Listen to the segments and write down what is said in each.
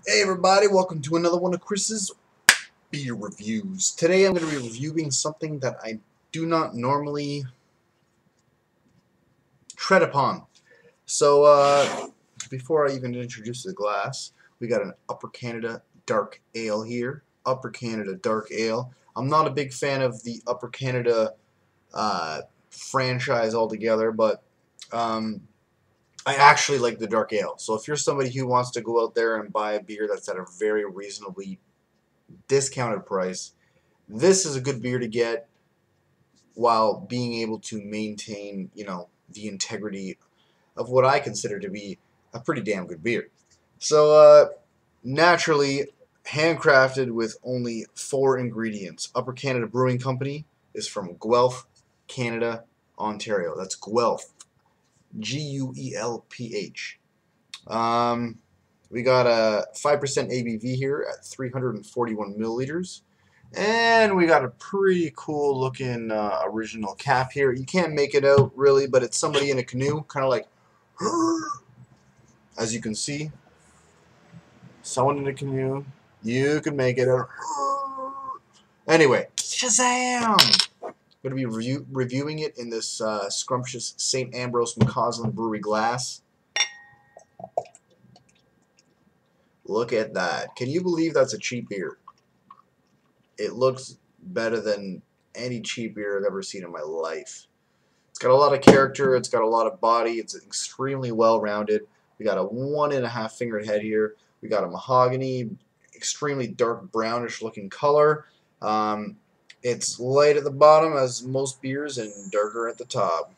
Hey everybody, welcome to another one of Chris's beer reviews. Today I'm going to be reviewing something that I do not normally tread upon. So, before I even introduce the glass, we got an Upper Canada Dark Ale here. Upper Canada Dark Ale. I'm not a big fan of the Upper Canada franchise altogether, but I actually like the Dark Ale. So if you're somebody who wants to go out there and buy a beer that's at a very reasonably discounted price, this is a good beer to get while being able to maintain, the integrity of what I consider to be a pretty damn good beer. So, naturally, handcrafted with only 4 ingredients. Upper Canada Brewing Company is from Guelph, Canada, Ontario. That's Guelph, Guelph. We got a 5% ABV here at 341 milliliters. And we got a pretty cool looking original cap here. You can't make it out really, but it's somebody in a canoe, kind of like, as you can see, someone in a canoe. You can make it out. Anyway, Shazam! I'm going to be reviewing it in this scrumptious St. Ambrose McCausland Brewery glass. Look at that. Can you believe that's a cheap beer? It looks better than any cheap beer I've ever seen in my life. It's got a lot of character. It's got a lot of body. It's extremely well-rounded. We got a 1.5 fingered head here. We got a mahogany, extremely dark brownish-looking color. It's light at the bottom, as most beers, and darker at the top.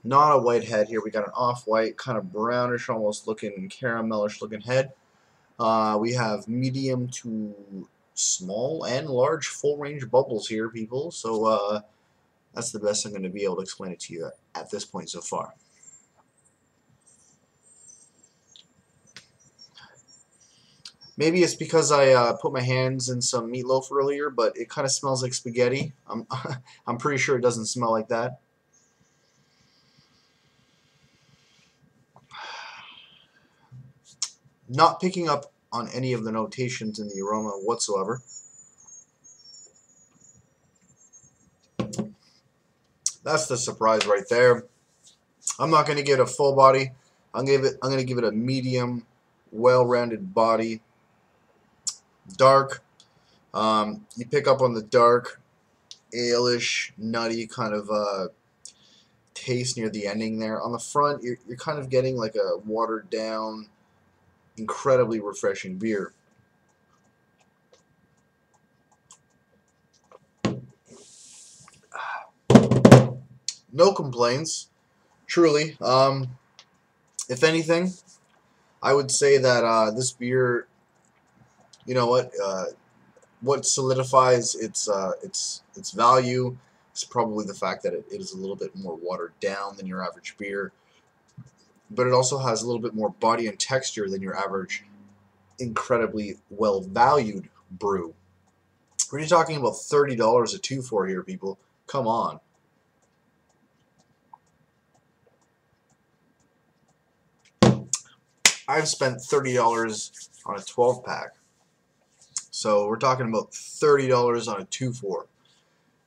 Not a white head here. We got an off-white, kind of brownish, almost looking caramelish-looking head. We have medium to small and large full-range bubbles here, people. So, that's the best I'm going to be able to explain it to you at this point so far. Maybe it's because I put my hands in some meatloaf earlier, but it kind of smells like spaghetti. I'm pretty sure it doesn't smell like that. Not picking up on any of the notations in the aroma whatsoever. That's the surprise right there. I'm not going to get a full body. I'm going to give it a medium, well-rounded body. Dark. You pick up on the dark, ale-ish, nutty kind of taste near the ending there. On the front, you're kind of getting like a watered-down, incredibly refreshing beer. No complaints, truly. If anything, I would say that this beer, you know what solidifies its value is probably the fact that it is a little bit more watered down than your average beer, but it also has a little bit more body and texture than your average incredibly well valued brew. We're talking about $30 a 2 for here, people. Come on. I've spent $30 on a 12 pack. So we're talking about $30 on a 2-4.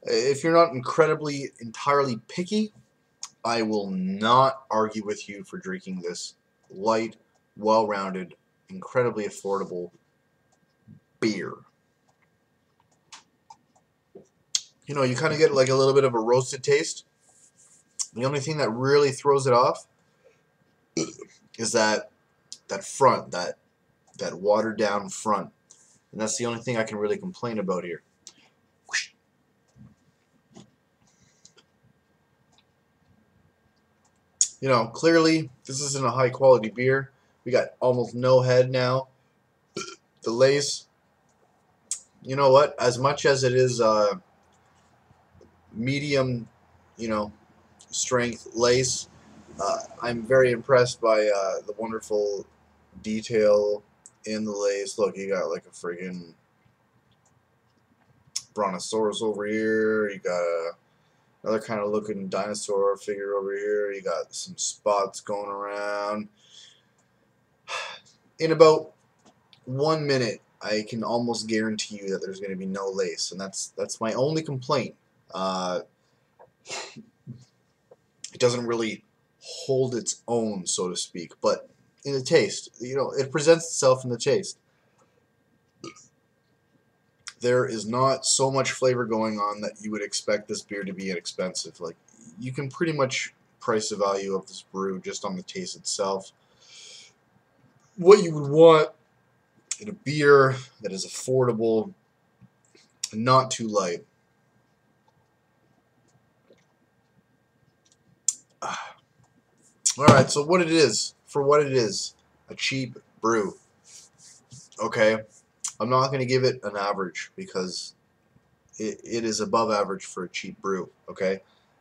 If you're not entirely picky, I will not argue with you for drinking this light, well-rounded, incredibly affordable beer. You kind of get like a little bit of a roasted taste. The only thing that really throws it off is that front, that watered down front. And that's the only thing I can really complain about here. Clearly this isn't a high quality beer. We got almost no head now. The lace, you know what? As much as it is medium, strength lace, I'm very impressed by the wonderful detail in the lace. Look, you got like a friggin' brontosaurus over here. You got another kind of looking dinosaur figure over here. You got some spots going around. In about 1 minute, I can almost guarantee you that there's going to be no lace, and that's my only complaint. It doesn't really hold its own, so to speak, but in the taste, it presents itself in the taste. There is not so much flavor going on that you would expect this beer to be inexpensive. Like, you can pretty much price the value of this brew just on the taste itself. What you would want in a beer that is affordable and not too light. Alright, so what it is, for what it is, a cheap brew. Okay? I'm not going to give it an average because it is above average for a cheap brew. Okay?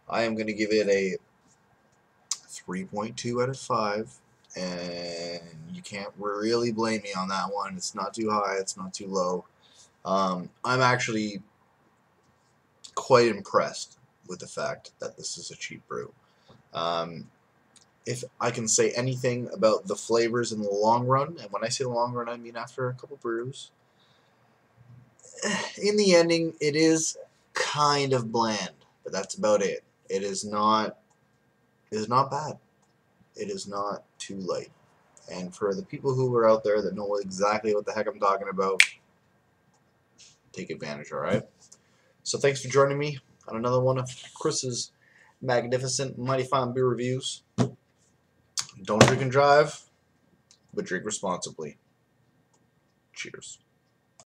I am going to give it a 3.2 out of 5, and you can't really blame me on that one. It's not too high, it's not too low. I'm actually quite impressed with the fact that this is a cheap brew. If I can say anything about the flavors in the long run, and when I say the long run, I mean after a couple brews, in the ending, it is kind of bland, but that's about it. It is not bad. It is not too light. And for the people who are out there that know exactly what the heck I'm talking about, take advantage, alright? So thanks for joining me on another one of Chris's magnificent, mighty fine beer reviews. Don't drink and drive, but drink responsibly. Cheers.